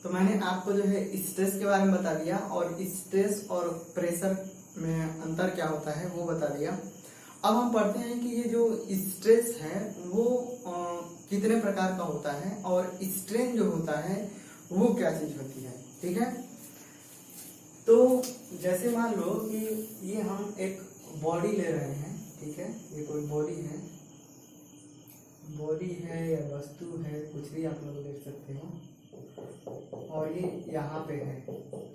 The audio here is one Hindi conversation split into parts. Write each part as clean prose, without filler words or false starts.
तो मैंने आपको जो है स्ट्रेस के बारे में बता दिया और स्ट्रेस और प्रेशर में अंतर क्या होता है वो बता दिया। अब हम पढ़ते हैं कि ये जो स्ट्रेस है वो कितने प्रकार का होता है और स्ट्रेन जो होता है वो क्या चीज होती है। ठीक है, तो जैसे मान लो कि ये हम एक बॉडी ले रहे हैं। ठीक है, ये कोई बॉडी है या वस्तु है, कुछ भी आप लोग देख सकते हो, और ये यहाँ पे है।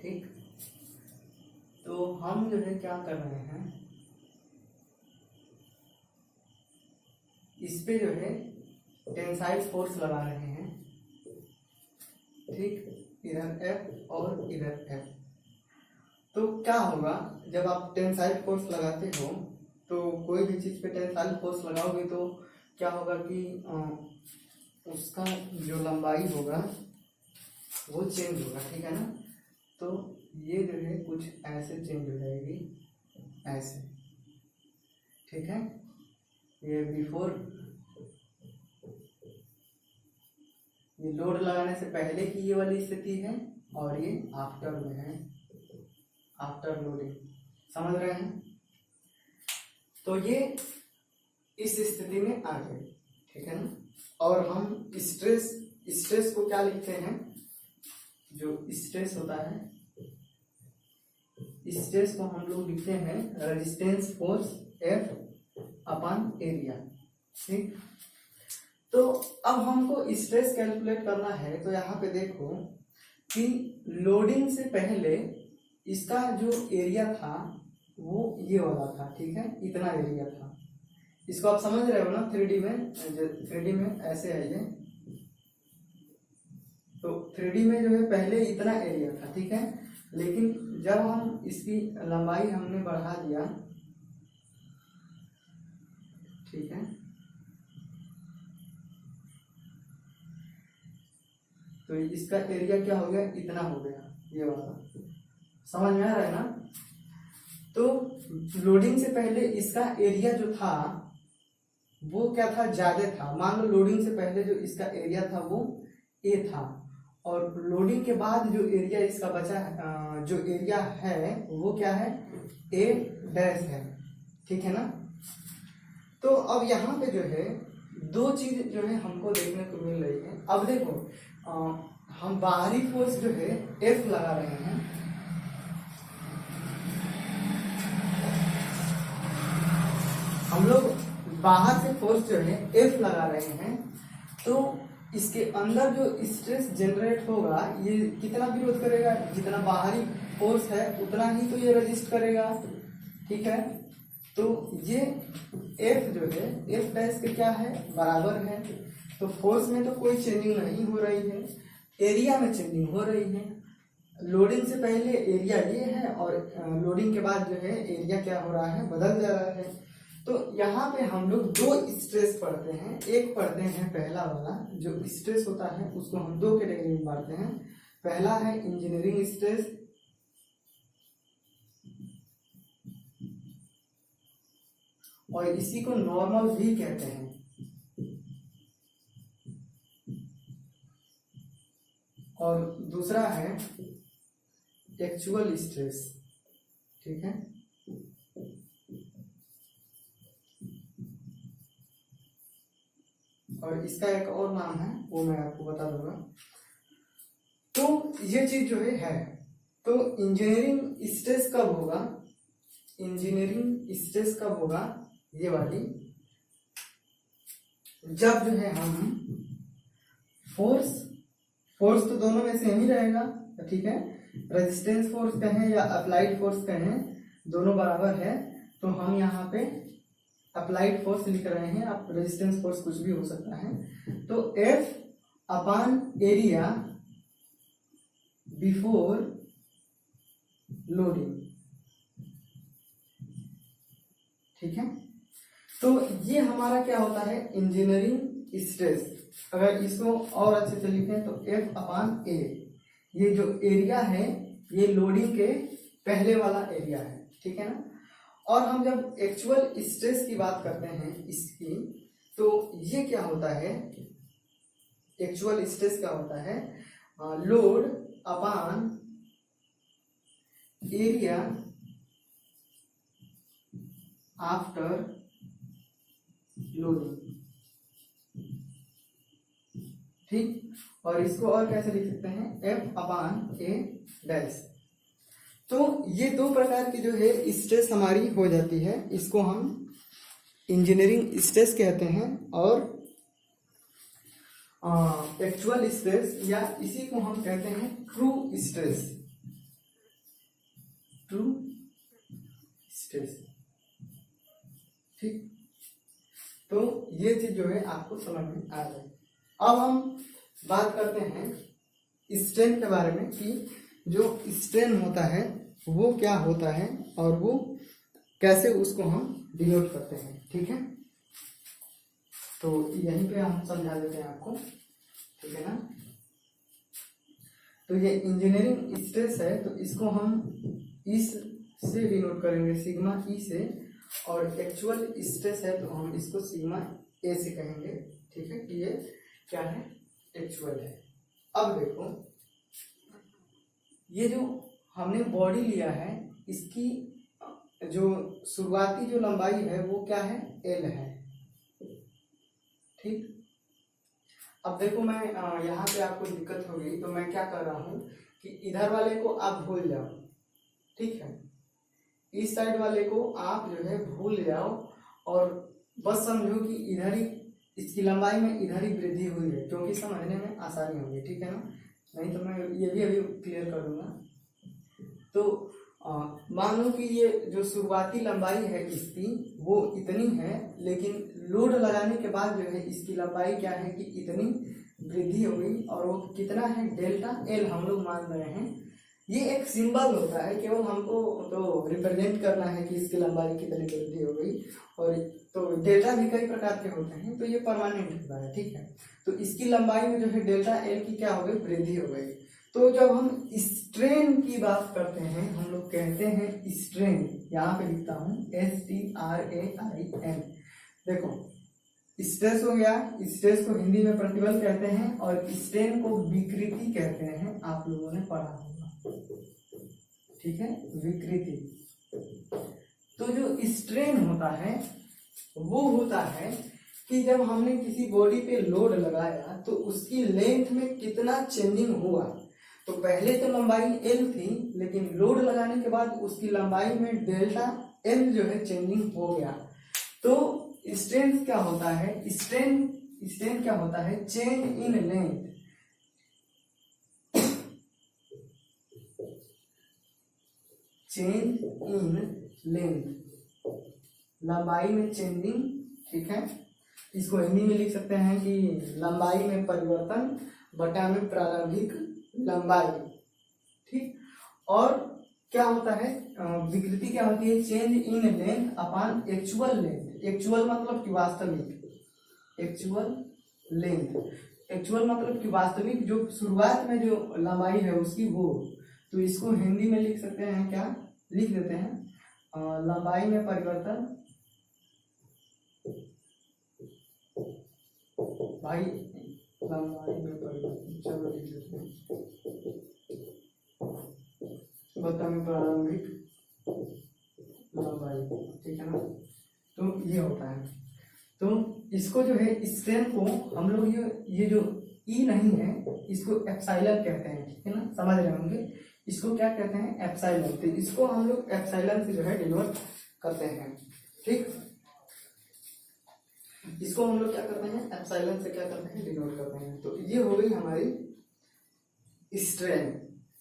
ठीक, तो हम जो है क्या कर रहे हैं, इस पे जो है टेंसाइल फोर्स लगा रहे हैं। ठीक, इधर F और इधर F। तो क्या होगा जब आप टेंसाइल फोर्स लगाते हो, तो कोई भी चीज पे टेंसाइल फोर्स लगाओगे तो क्या होगा कि उसका जो लंबाई होगा वो चेंज होगा। ठीक है ना, तो ये जो है कुछ ऐसे चेंज हो जाएगी, ऐसे। ठीक है, ये बिफोर, ये लोड लगाने से पहले की ये वाली स्थिति है और ये आफ्टर में है, आफ्टर लोडिंग। समझ रहे हैं? तो ये इस स्थिति में आ गए। ठीक है ना, और हम स्ट्रेस को क्या लिखते हैं, जो स्ट्रेस होता है, स्ट्रेस को हम लोग लिखते हैं resistance force F upon area. ठीक, तो अब हमको स्ट्रेस कैलकुलेट करना है। तो यहाँ पे देखो कि लोडिंग से पहले इसका जो एरिया था वो ये वाला था। ठीक है, इतना एरिया था। इसको आप समझ रहे हो ना, 3D में ऐसे है ये। तो 3D में जो है पहले इतना एरिया था। ठीक है, लेकिन जब हम इसकी लंबाई हमने बढ़ा दिया, ठीक है, तो इसका एरिया क्या हो गया, इतना हो गया, ये वाला। समझ में आ रहा है ना? तो लोडिंग से पहले इसका एरिया जो था वो क्या था, ज्यादा था। मान लो लोडिंग से पहले जो इसका एरिया था वो A था, और लोडिंग के बाद जो एरिया इसका बचा, जो एरिया है वो क्या है, A डैश है। ठीक है ना, तो अब यहाँ पे जो है दो चीज जो है हमको देखने को मिल रही है। अब देखो हम बाहरी फोर्स जो है F लगा रहे हैं, हम लोग बाहर से फोर्स जो है F लगा रहे हैं, तो इसके अंदर जो स्ट्रेस जनरेट होगा ये कितना विरोध करेगा, जितना बाहरी फोर्स है उतना ही तो ये रजिस्ट करेगा। ठीक है, तो ये F जो है F डैश के क्या है, बराबर है। तो फोर्स में तो कोई चेंजिंग नहीं हो रही है, एरिया में चेंजिंग हो रही है। लोडिंग से पहले एरिया ये है और लोडिंग के बाद जो है एरिया क्या हो रहा है, बदल जा रहा है। तो यहाँ पे हम लोग दो स्ट्रेस पढ़ते हैं। एक पढ़ते हैं पहला वाला जो स्ट्रेस होता है, उसको हम दो कैटेगरी में बांटते हैं। पहला है इंजीनियरिंग स्ट्रेस, और इसी को नॉर्मल भी कहते हैं। और दूसरा है एक्चुअल स्ट्रेस। ठीक है, और इसका एक और नाम है वो मैं आपको बता दूंगा। तो ये चीज जो है तो इंजीनियरिंग स्ट्रेस कब होगा, इंजीनियरिंग स्ट्रेस कब होगा, ये वाली, जब जो है हम फोर्स तो दोनों में सेम ही रहेगा। ठीक है, रेजिस्टेंस फोर्स कहें या अप्लाइड फोर्स कहें, दोनों बराबर है। तो हम यहाँ पे अप्लाइड फोर्स लिख रहे हैं, आप रेजिस्टेंस फोर्स कुछ भी हो सकता है। तो F upon area before loading. ठीक है, तो ये हमारा क्या होता है, इंजीनियरिंग स्ट्रेस। अगर इसको और अच्छे से लिखें तो F अपॉन A, ये जो एरिया है ये लोडिंग के पहले वाला एरिया है। ठीक है ना, और हम जब एक्चुअल स्ट्रेस की बात करते हैं इसकी, तो ये क्या होता है, एक्चुअल स्ट्रेस क्या होता है, load upon area after loading. ठीक, और इसको और कैसे लिख सकते हैं, F अपॉन ए डैश। तो ये दो प्रकार की जो है स्ट्रेस हमारी हो जाती है, इसको हम इंजीनियरिंग स्ट्रेस कहते हैं और एक्चुअल स्ट्रेस, या इसी को हम कहते हैं ट्रू स्ट्रेस। True stress. ठीक, तो ये चीज जो है आपको समझ में आ जाए। अब हम बात करते हैं स्ट्रेन के बारे में कि जो स्ट्रेन होता है वो क्या होता है और वो कैसे उसको हम डिनोट करते हैं। ठीक है, तो यहीं पे हम समझा देते हैं आपको, ठीक है ना। तो ये इंजीनियरिंग स्ट्रेस है, तो इसको हम इस से डिनोट करेंगे, सिग्मा ई से, और एक्चुअल स्ट्रेस है तो हम इसको सिग्मा ए से कहेंगे। ठीक है, कि ये क्या है, एक्चुअल है। अब देखो, ये जो हमने बॉडी लिया है, इसकी जो शुरुआती जो लंबाई है वो क्या है, एल है। ठीक, अब देखो मैं यहाँ पे आपको दिक्कत होगी, तो मैं क्या कर रहा हूँ कि इधर वाले को आप भूल जाओ। ठीक है, इस साइड वाले को आप जो है भूल जाओ और बस समझो कि इधर ही इसकी लंबाई में इधर ही वृद्धि हुई है, क्योंकि समझने में आसानी होगी। ठीक है ना, नहीं तो मैं ये भी अभी क्लियर कर दूंगा। तो मान लो कि ये जो शुरुआती लंबाई है इसकी वो इतनी है, लेकिन लोड लगाने के बाद जो है इसकी लंबाई क्या है कि इतनी वृद्धि हो गई, और वो कितना है, डेल्टा एल हम लोग मान रहे हैं। ये एक सिंबल होता है, केवल हमको तो रिप्रेजेंट करना है कि इसकी लंबाई कितनी वृद्धि हो गई। और तो डेल्टा भी कई प्रकार के होते हैं, तो ये परमानेंट होता है। ठीक है, तो इसकी लंबाई में जो है डेल्टा एल की क्या हो गई, वृद्धि हो गई। तो जब हम स्ट्रेन की बात करते हैं, हम लोग कहते हैं स्ट्रेन, यहाँ पे लिखता हूँ STRAIN। देखो, स्ट्रेस हो गया, स्ट्रेस को हिंदी में प्रतिबल कहते हैं, और स्ट्रेन को विकृति कहते हैं, आप लोगों ने पढ़ा होगा। ठीक है, विकृति। तो जो स्ट्रेन होता है वो होता है कि जब हमने किसी बॉडी पे लोड लगाया तो उसकी लेंथ में कितना चेंजिंग हुआ। तो पहले तो लंबाई एल थी, लेकिन लोड लगाने के बाद उसकी लंबाई में डेल्टा एल जो है चेंजिंग हो गया। तो स्ट्रेन क्या होता है, स्ट्रेन क्या होता है, change in length. Change in length, लंबाई में चेंजिंग। ठीक है, इसको हिंदी में लिख सकते हैं कि लंबाई में परिवर्तन बटा में प्रारंभिक लंबाई। ठीक, और क्या होता है, विकृति क्या होती है, change in length upon actual length. Actual मतलब कि वास्तविक, एक्चुअल लेंथ, एक्चुअल मतलब कि वास्तविक जो शुरुआत में जो लंबाई है उसकी वो। तो इसको हिंदी में लिख सकते हैं, क्या लिख देते हैं, लंबाई में परिवर्तन भाई, लंबाई में परिवर्तन, चलो लिख देते हैं, बता में प्रारंभिक लंबाई। ठीक है ना, तो ये होता है। तो इसको जो है, स्ट्रेन को हम लोग ये जो ई नहीं है इसको एप्सिलॉन कहते हैं। ठीक है ना, समझ रहे होंगे, इसको क्या कहते हैं, एप्सिलॉन। तो इसको हम लोग एप्सिलॉन से जो है डिनोट करते हैं। ठीक, इसको हम लोग क्या करते हैं, एप्सिलॉन से क्या करते हैं, डिनोट करते हैं। तो ये हो गई हमारी स्ट्रेन।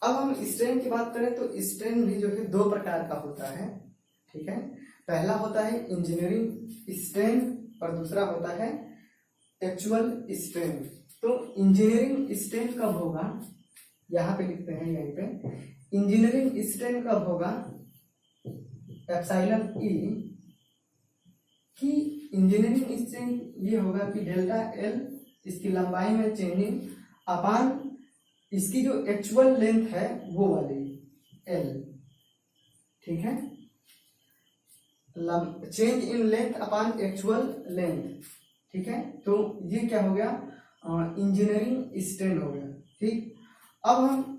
अब हम स्ट्रेन की बात करें तो स्ट्रेन भी जो है दो प्रकार का होता है। ठीक है, पहला होता है इंजीनियरिंग स्ट्रेन और दूसरा होता है एक्चुअल स्ट्रेन। तो इंजीनियरिंग स्ट्रेन कब होगा, यहाँ पे लिखते हैं, यहीं पे इंजीनियरिंग स्ट्रेन कब होगा, एप्सिलॉन ई की इंजीनियरिंग स्ट्रेन ये होगा कि डेल्टा एल इसकी लंबाई में चेंजिंग अपान इसकी जो एक्चुअल लेंथ है वो वाली एल। ठीक है, change in length upon actual length. ठीक है, तो ये क्या हो गया, इंजीनियरिंग स्ट्रेन हो गया। ठीक, अब हम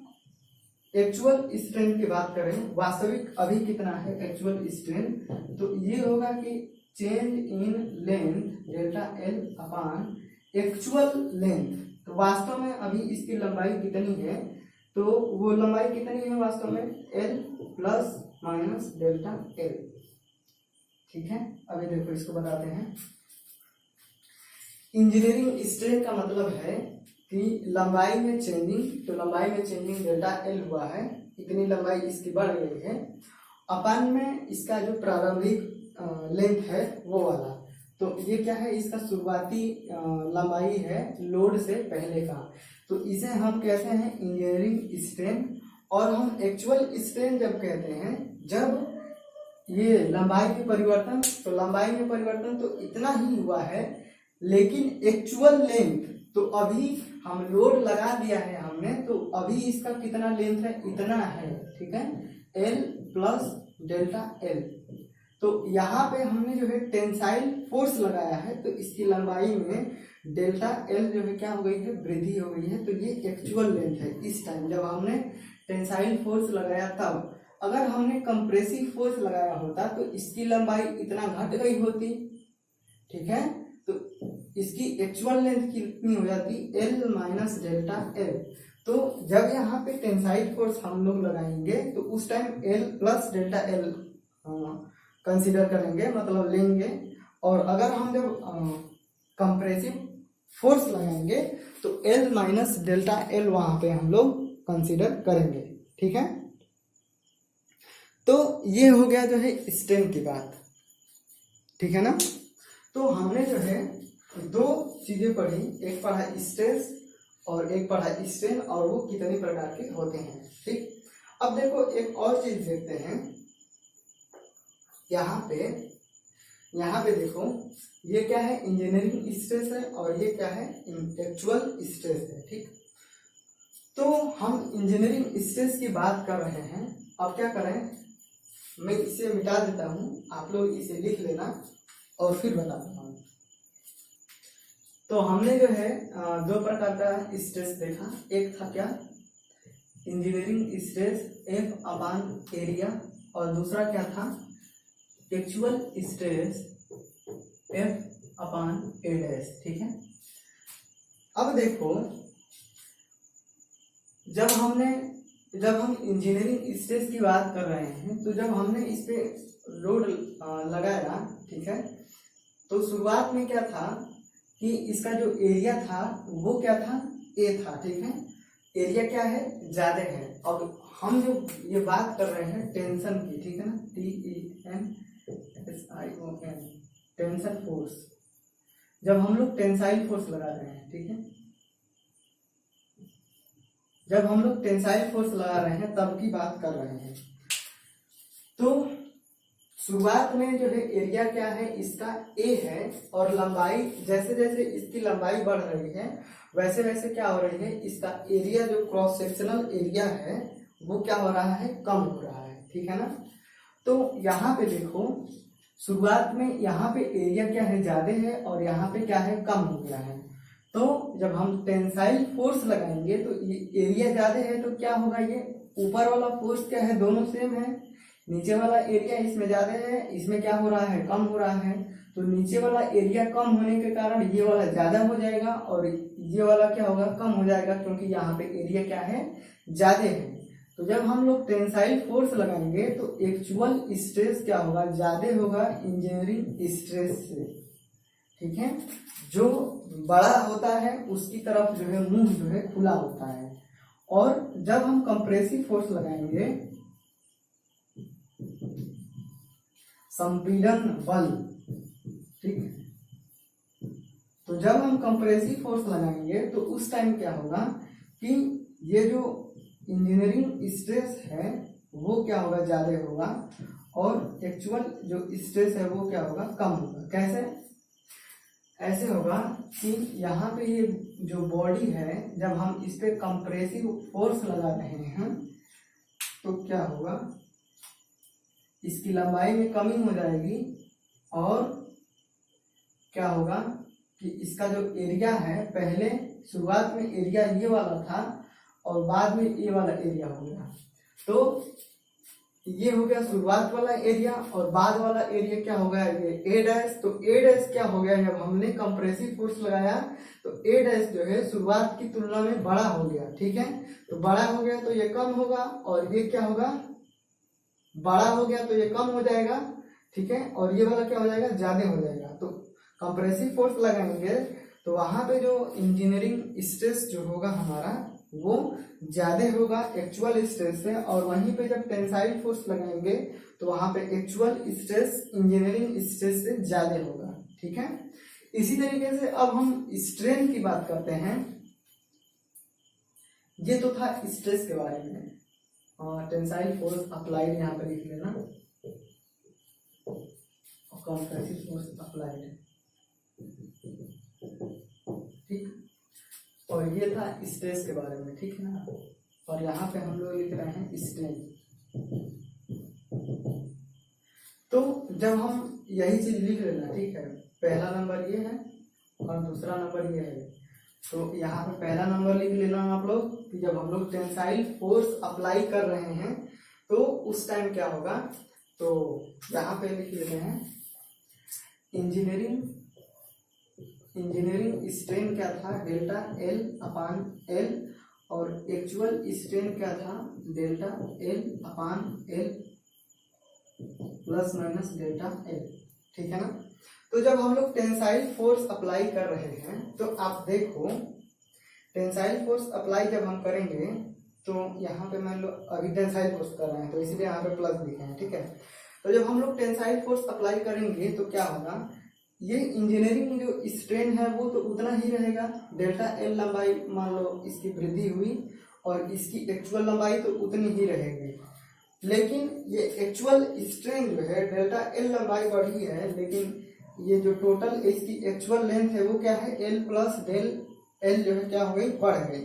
एक्चुअल स्ट्रेन की बात करें, वास्तविक अभी कितना है एक्चुअल स्ट्रेन, तो ये होगा कि change in length delta L upon actual length. तो वास्तव में अभी इसकी लंबाई कितनी है, तो वो लंबाई कितनी है वास्तव में L plus minus delta L. ठीक है, अभी देखो इसको बताते हैं। इंजीनियरिंग स्ट्रेन का मतलब है कि लंबाई में चेंजिंग, तो लंबाई में चेंजिंग डेल्टा एल हुआ है, इतनी लंबाई इसकी बढ़ गई है, अपन में इसका जो प्रारंभिक लेंथ है वो वाला, तो ये क्या है इसका शुरुआती लंबाई है लोड से पहले का, तो इसे हम कहते हैं इंजीनियरिंग स्ट्रेन। और हम एक्चुअल स्ट्रेन जब कहते हैं जब ये लंबाई में परिवर्तन, तो लंबाई में परिवर्तन तो इतना ही हुआ है, लेकिन एक्चुअल लेंथ तो अभी हम लोड लगा दिया है हमने, तो अभी इसका कितना लेंथ है इतना है। ठीक है, एल प्लस डेल्टा एल। तो यहाँ पे हमने जो है टेंसाइल फोर्स लगाया है, तो इसकी लंबाई में डेल्टा एल जो है क्या हो गई है वृद्धि हो गई है, तो ये एक्चुअल लेंथ है। इस टाइम जब हमने टेंसाइल फोर्स लगाया तब, अगर हमने कंप्रेसिव फोर्स लगाया होता तो इसकी लंबाई इतना घट गई होती। ठीक है, तो इसकी एक्चुअल लेंथ कितनी हो जाती एल माइनस डेल्टा एल। तो जब यहाँ पे टेंसाइल फोर्स हम लोग लगाएंगे तो उस time L plus delta L consider करेंगे, मतलब लेंगे। और अगर हम जब कंप्रेसिव फोर्स लगाएंगे तो एल माइनस डेल्टा एल वहां पे हम लोग कंसीडर करेंगे। ठीक है, तो ये हो गया जो है स्ट्रेन की बात। ठीक है ना, तो हमने जो है दो चीजें पढ़ी, एक पढ़ा स्ट्रेस और एक पढ़ा स्ट्रेन, और वो कितने प्रकार के होते हैं। ठीक, अब देखो एक और चीज देखते हैं। यहाँ पे देखो ये क्या है इंजीनियरिंग स्ट्रेस है और ये क्या है एक्चुअल स्ट्रेस है। ठीक, तो हम इंजीनियरिंग स्ट्रेस की बात कर रहे हैं। अब क्या करें, मैं इसे मिटा देता हूँ, आप लोग इसे लिख लेना और फिर बताता हूँ। तो हमने जो है दो प्रकार का स्ट्रेस देखा, एक था क्या इंजीनियरिंग स्ट्रेस एफ अपान एरिया, और दूसरा क्या था एक्चुअल स्ट्रेस एफ अपान ए डैश। ठीक है, अब देखो जब हम इंजीनियरिंग स्ट्रेस की बात कर रहे हैं, तो जब हमने इस पे लोड लगाया, ठीक है, तो शुरुआत में क्या था कि इसका जो एरिया था वो क्या था ए था। ठीक है, एरिया क्या है ज्यादा है। अब हम जो ये बात कर रहे हैं टेंशन की, ठीक है ना, TENSION टेंशन फोर्स, जब हम लोग टेंसाइल फोर्स लगा रहे हैं, ठीक है, जब हम लोग टेंसाइल फोर्स लगा रहे हैं तब की बात कर रहे हैं। तो शुरुआत में जो है एरिया क्या है इसका ए है, और लंबाई जैसे जैसे इसकी लंबाई बढ़ रही है वैसे वैसे क्या हो रही है इसका एरिया, जो क्रॉस सेक्शनल एरिया है वो क्या हो रहा है कम हो रहा है। ठीक है ना, तो यहाँ पे देखो शुरुआत में यहाँ पे एरिया क्या है ज्यादा है और यहाँ पे क्या है कम हो गया है। तो जब हम टेंसाइल फोर्स लगाएंगे तो ये एरिया ज्यादा है तो क्या होगा, ये ऊपर वाला फोर्स क्या है दोनों सेम है, नीचे वाला एरिया इसमें ज्यादा है, इसमें क्या हो रहा है कम हो रहा है। तो नीचे वाला एरिया कम होने के कारण ये वाला ज्यादा हो जाएगा और ये वाला क्या होगा कम हो जाएगा, क्योंकि यहाँ पे एरिया क्या है ज्यादा है। तो जब हम लोग टेंसाइल फोर्स लगाएंगे तो एक्चुअल स्ट्रेस क्या होगा ज्यादा होगा इंजीनियरिंग स्ट्रेस से। ठीक है, जो बड़ा होता है उसकी तरफ जो है मुंह जो है खुला होता है। और जब हम कंप्रेसिव फोर्स लगाएंगे, संपीड़न बल, ठीक, तो जब हम कंप्रेसिव फोर्स लगाएंगे तो उस टाइम क्या होगा कि ये जो इंजीनियरिंग स्ट्रेस है वो क्या होगा ज्यादा होगा और एक्चुअल जो स्ट्रेस है वो क्या होगा कम होगा। कैसे, ऐसे होगा कि यहाँ पे ये जो बॉडी है जब हम इस पे कंप्रेसिव फोर्स लगा रहे हैं तो क्या होगा इसकी लंबाई में कमी हो जाएगी और क्या होगा कि इसका जो एरिया है पहले शुरुआत में एरिया ये वाला था और बाद में ये वाला एरिया हो गया। तो ये हो गया शुरुआत वाला एरिया और बाद वाला एरिया क्या हो गया, ये ए डैश। तो ए डैश क्या हो गया, जब हमने कंप्रेसिव फोर्स लगाया तो ए डैश जो है शुरुआत की तुलना में बड़ा हो गया, ठीक है। तो बड़ा हो गया तो ये कम होगा और ये क्या होगा, बड़ा हो गया तो ये कम हो जाएगा, ठीक है। और ये वाला क्या हो जाएगा, ज्यादा हो जाएगा। तो कंप्रेसिव फोर्स लगाएंगे तो वहां पे जो इंजीनियरिंग स्ट्रेस जो होगा हमारा वो ज्यादा होगा एक्चुअल स्ट्रेस से, और वहीं पे जब टेंसाइल फोर्स लगाएंगे तो वहां पे एक्चुअल स्ट्रेस इंजीनियरिंग स्ट्रेस से ज्यादा होगा, ठीक है। इसी तरीके से अब हम स्ट्रेन की बात करते हैं। ये तो था स्ट्रेस के बारे में, और टेंसाइल फोर्स अप्लाइड यहाँ पे लिख लेना, और कंप्रेसिव फोर्स अप्लाइड, ठीक। और ये था स्ट्रेस के बारे में, ठीक है ना। और यहाँ पे हम लोग लिख रहे हैं स्ट्रेन। तो जब हम यही चीज लिख लेना, ठीक है, पहला नंबर ये है और दूसरा नंबर ये है। तो यहाँ पे पहला नंबर लिख लेना आप लोग कि जब हम लोग टेंसाइल फोर्स अप्लाई कर रहे हैं तो उस टाइम क्या होगा। तो यहाँ पे लिख लेते हैं इंजीनियरिंग स्ट्रेन क्या था, डेल्टा एल अपान एल, और एक्चुअल स्ट्रेन क्या था, delta L upon L plus minus delta L, ठीक है ना। तो जब हम लोग टेंसाइल फोर्स अप्लाई कर रहे हैं तो आप देखो टेंसाइल फोर्स अप्लाई जब हम करेंगे तो यहाँ पे मान लो अभी टेंसाइल फोर्स कर रहे हैं तो इसलिए यहाँ पे प्लस लिखे हैं, ठीक है। तो जब हम लोग टेंसाइल फोर्स अप्लाई करेंगे तो क्या होगा, ये इंजीनियरिंग जो स्ट्रेन है वो तो उतना ही रहेगा, डेल्टा एल लंबाई मान लो इसकी वृद्धि हुई और इसकी एक्चुअल लंबाई तो उतनी ही रहेगी। लेकिन ये एक्चुअल स्ट्रेन जो है डेल्टा एल लंबाई बढ़ी है, लेकिन ये जो टोटल इसकी एक्चुअल लेंथ है वो क्या है, एल प्लस डेल एल जो है क्या हो गई, बढ़ गई।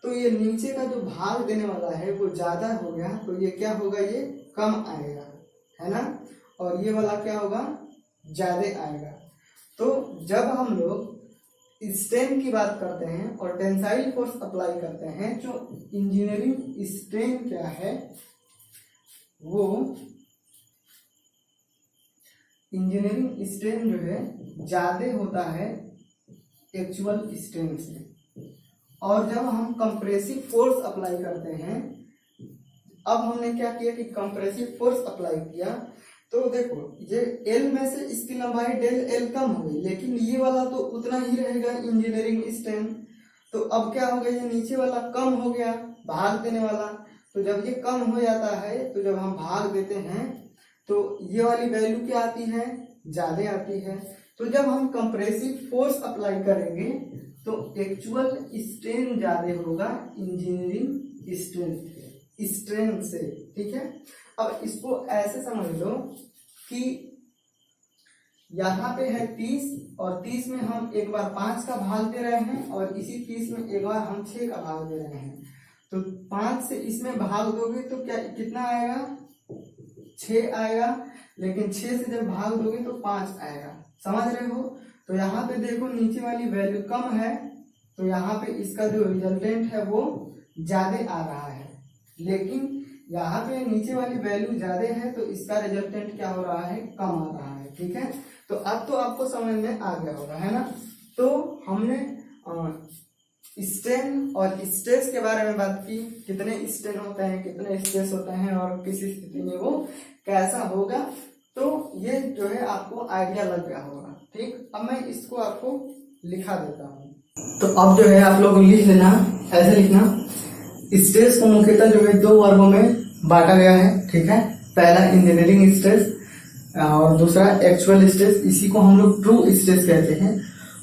तो ये नीचे का जो भाग देने वाला है वो ज्यादा हो गया, तो ये क्या होगा, ये कम आएगा, है ना। और ये वाला क्या होगा, ज्यादा आएगा। तो जब हम लोग स्ट्रेन की बात करते हैं और टेंसाइल फोर्स अप्लाई करते हैं, जो इंजीनियरिंग स्ट्रेन क्या है, वो इंजीनियरिंग स्ट्रेन जो है ज्यादा होता है एक्चुअल स्ट्रेन से। और जब हम कंप्रेसिव फोर्स अप्लाई करते हैं, अब हमने क्या किया कि कंप्रेसिव फोर्स अप्लाई किया तो देखो ये एल में से इसकी लंबाई डेल एल कम हो गई, लेकिन ये वाला तो उतना ही रहेगा इंजीनियरिंग स्ट्रेन। तो अब क्या हो गया, ये नीचे वाला कम हो गया, भाग देने वाला। तो जब ये कम हो जाता है तो जब हम भाग देते हैं तो ये वाली वैल्यू क्या आती है, ज्यादा आती है। तो जब हम कंप्रेसिव फोर्स अप्लाई करेंगे तो एक्चुअल स्ट्रेन ज्यादा होगा इंजीनियरिंग स्ट्रेन से, ठीक है। अब इसको ऐसे समझ लो कि यहाँ पे है 30 और 30 में हम एक बार 5 का भाग दे रहे हैं और इसी 30 में एक बार हम 6 का भाग दे रहे हैं। तो 5 से इसमें भाग दोगे तो क्या कितना आएगा, 6 आएगा, लेकिन 6 से जब भाग दोगे तो 5 आएगा, समझ रहे हो। तो यहाँ पे देखो नीचे वाली वैल्यू कम है तो यहाँ पे इसका जो रिजल्टेंट है वो ज्यादा आ रहा है, लेकिन यहाँ पे नीचे वाली वैल्यू ज्यादा है तो इसका रिजल्टेंट क्या हो रहा है, कम आ रहा है, ठीक है। तो अब तो आपको समझ में आ गया होगा, है ना। तो हमने स्ट्रेन और स्ट्रेस के बारे में बात की, कितने स्ट्रेन होते हैं, कितने स्ट्रेस होते हैं और किस स्थिति में वो कैसा होगा। तो ये जो है आपको आइडिया लग गया होगा, ठीक। अब मैं इसको आपको लिखा देता हूँ। तो अब जो है आप लोग लिख लेना, ऐसे लिखना, स्ट्रेस को मुख्यतः जो है 2 वर्गों में बांटा गया है, ठीक है। पहला इंजीनियरिंग स्ट्रेस और दूसरा एक्चुअल स्ट्रेस, इसी को हम लोग ट्रू स्ट्रेस कहते हैं।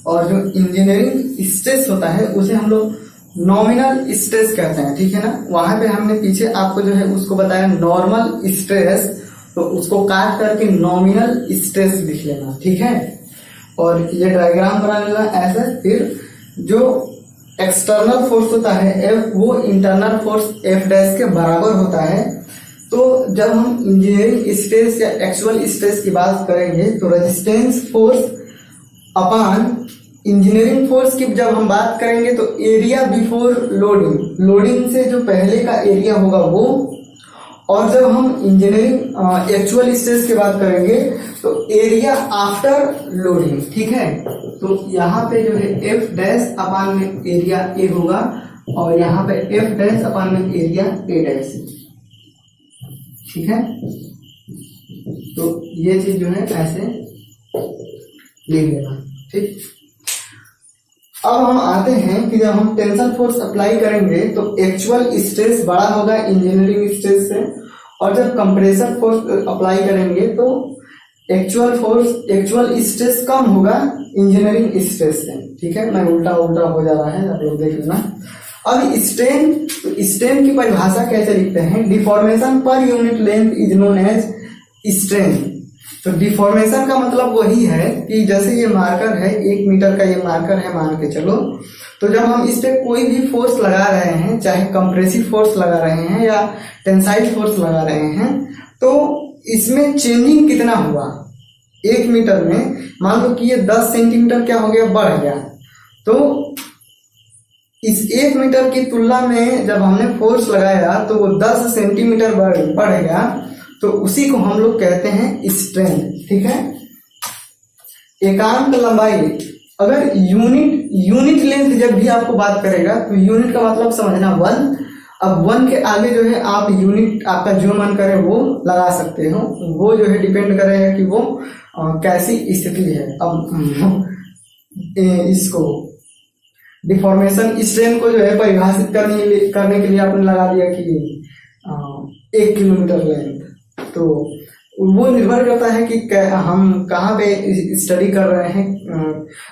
और जो इंजीनियरिंग स्ट्रेस होता है उसे हम लोग नॉमिनल स्ट्रेस कहते हैं, ठीक है ना। वहां पे हमने पीछे आपको जो है उसको बताया नॉर्मल स्ट्रेस, तो उसको काट करके नॉमिनल स्ट्रेस लिख लेना, ठीक है। और ये डायग्राम बना लेना ऐसे। फिर जो एक्सटर्नल फोर्स होता है F, वो इंटरनल फोर्स F डैश के बराबर होता है। तो जब हम इंजीनियरिंग स्ट्रेस या एक्चुअल स्ट्रेस की बात करेंगे तो रेजिस्टेंस फोर्स अपान इंजीनियरिंग फोर्स की जब हम बात करेंगे तो एरिया बिफोर लोडिंग, लोडिंग से जो पहले का एरिया होगा वो, और जब हम इंजीनियरिंग एक्चुअल स्ट्रेस की बात करेंगे तो एरिया आफ्टर लोडिंग। ठीक है, तो यहाँ पे जो है एफ डैश अपान में एरिया ए होगा और यहाँ पे एफ डैश अपान में एरिया ए डैश। ठीक है, तो ये चीज जो है ऐसे लिख लेना। ठीक, अब हम आते हैं कि जब हम टेंशन फोर्स अप्लाई करेंगे तो एक्चुअल स्ट्रेस बड़ा होगा इंजीनियरिंग स्ट्रेस से, और जब कंप्रेसर फोर्स अप्लाई करेंगे तो एक्चुअल स्ट्रेस कम होगा इंजीनियरिंग स्ट्रेस से। ठीक है, मैं उल्टा हो जा रहा है, आप लोग देख लेना। अब स्ट्रेन की परिभाषा कैसे लिखते हैं? Deformation per unit length is known as strain. तो डिफॉर्मेशन का मतलब वही है कि जैसे ये मार्कर है, 1 मीटर का ये मार्कर है मान के चलो, तो जब हम इस पे कोई भी फोर्स लगा रहे हैं, चाहे कंप्रेसिव फोर्स लगा रहे हैं या टेंसाइल फोर्स लगा रहे हैं, तो इसमें चेंजिंग कितना हुआ 1 मीटर में, मान लो कि ये 10 सेंटीमीटर क्या हो गया, बढ़ गया, तो इस 1 मीटर की तुलना में जब हमने फोर्स लगाया तो वो 10 सेंटीमीटर बढ़ गया, तो उसी को हम लोग कहते हैं स्ट्रेन। ठीक है, एकांक लंबाई, अगर यूनिट लेंथ जब भी आपको बात करेगा तो यूनिट का मतलब समझना 1। अब 1 के आगे जो है आप यूनिट आपका जो मन करे वो लगा सकते हो, वो जो है डिपेंड करेगा कि वो कैसी स्थिति है। अब इसको डिफॉर्मेशन स्ट्रेन को जो है परिभाषित करने के लिए आपने लगा दिया कि 1 किलोमीटर लेंथ, तो वो निर्भर करता है कि हम कहाँ पे स्टडी कर रहे हैं।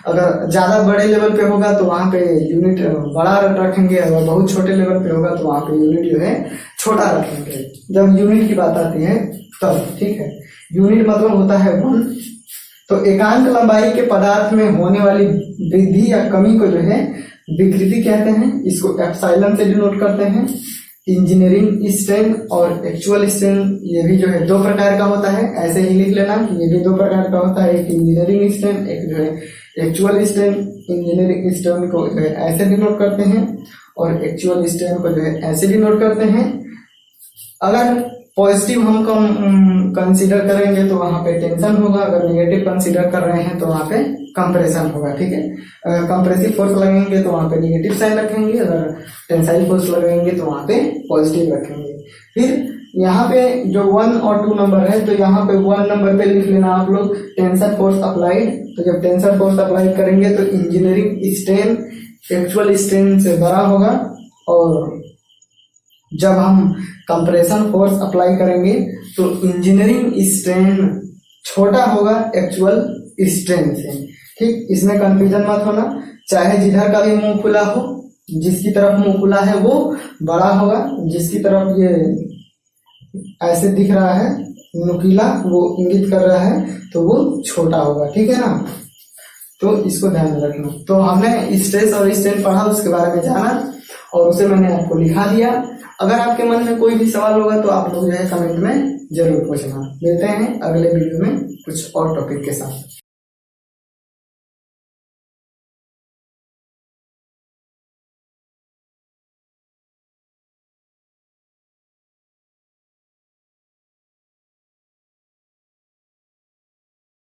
अगर ज़्यादा बड़े लेवल पे होगा तो वहाँ पे यूनिट बड़ा रखेंगे, अगर बहुत छोटे लेवल पे होगा तो वहाँ पे यूनिट जो है छोटा रखेंगे, जब यूनिट की बात आती है तब। ठीक है, यूनिट मतलब होता है 1। तो एकांक लंबाई के पदार्थ में होने वाली वृद्धि या कमी को जो है विकृति कहते हैं, इसको एप्सिलॉन से डिनोट करते हैं। इंजीनियरिंग स्ट्रेन और एक्चुअल स्ट्रेन ये भी जो है 2 प्रकार का होता है, ऐसे ही लिख लेना कि ये भी 2 प्रकार का होता है, एक इंजीनियरिंग स्ट्रेन, एक जो है एक्चुअल स्ट्रेन। इंजीनियरिंग स्ट्रेन को जो है ऐसे डिनोट करते हैं और एक्चुअल स्ट्रेन को जो है ऐसे डिनोट करते हैं। अगर पॉजिटिव हम कंसीडर करेंगे तो वहाँ पे टेंशन होगा, अगर नेगेटिव कंसीडर कर रहे हैं तो वहाँ पे कंप्रेशन होगा। ठीक है, अगर कंप्रेसिव फोर्स लगेंगे तो वहाँ पे नेगेटिव साइन रखेंगे, अगर टेंसाइल फोर्स लगेंगे तो वहाँ पे पॉजिटिव रखेंगे। फिर यहाँ पे जो 1 और 2 नंबर है, तो यहाँ पे 1 नंबर पे लिख लेना आप लोग टेंशन फोर्स अप्लाइड। तो जब टेंशन फोर्स अप्लाई करेंगे तो इंजीनियरिंग स्ट्रेन एक्चुअल स्ट्रेन से बड़ा होगा, और जब हम कंप्रेशन फोर्स अप्लाई करेंगे तो इंजीनियरिंग स्ट्रेन छोटा होगा एक्चुअल स्ट्रेन से। ठीक, इसमें कंफ्यूजन मत होना, चाहे जिधर का भी मुंह खुला हो, जिसकी तरफ मुंह खुला है वो बड़ा होगा, जिसकी तरफ ये ऐसे दिख रहा है नुकीला, वो इंगित कर रहा है, तो वो छोटा होगा। ठीक है ना, तो इसको ध्यान में रखना। तो हमने स्ट्रेस और स्ट्रेन पढ़ा, उसके बारे में जाना और उसे मैंने आपको लिखा दिया। अगर आपके मन में कोई भी सवाल होगा तो आप लोग जो है कमेंट में जरूर पूछना। मिलते हैं अगले वीडियो में कुछ और टॉपिक के साथ।